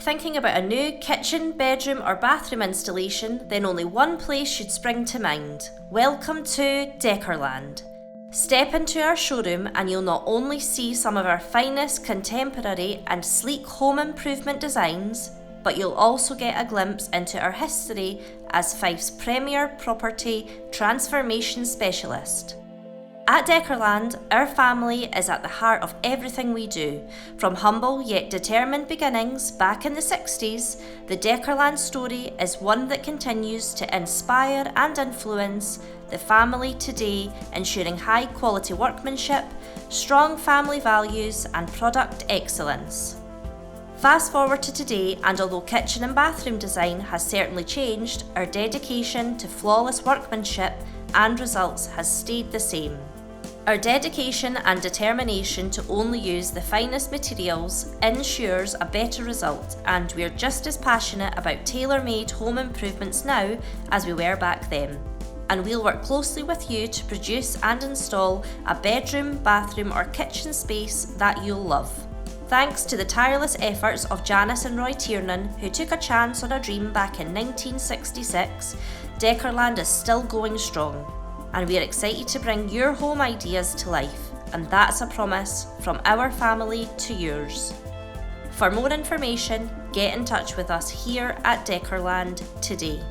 Thinking about a new kitchen, bedroom or bathroom installation, then only one place should spring to mind. Welcome to Decorland. Step into our showroom and you'll not only see some of our finest contemporary and sleek home improvement designs, but you'll also get a glimpse into our history as Fife's premier property transformation specialist. At Decorland, our family is at the heart of everything we do. From humble yet determined beginnings back in the 60s, the Decorland story is one that continues to inspire and influence the family today, ensuring high quality workmanship, strong family values and product excellence. Fast forward to today, and although kitchen and bathroom design has certainly changed, our dedication to flawless workmanship and results has stayed the same. Our dedication and determination to only use the finest materials ensures a better result, and we're just as passionate about tailor-made home improvements now as we were back then. And we'll work closely with you to produce and install a bedroom, bathroom or kitchen space that you'll love. Thanks to the tireless efforts of Janice and Roy Tiernan, who took a chance on a dream back in 1966, Decorland is still going strong. And we're excited to bring your home ideas to life, and that's a promise from our family to yours. For more information, get in touch with us here at Decorland today.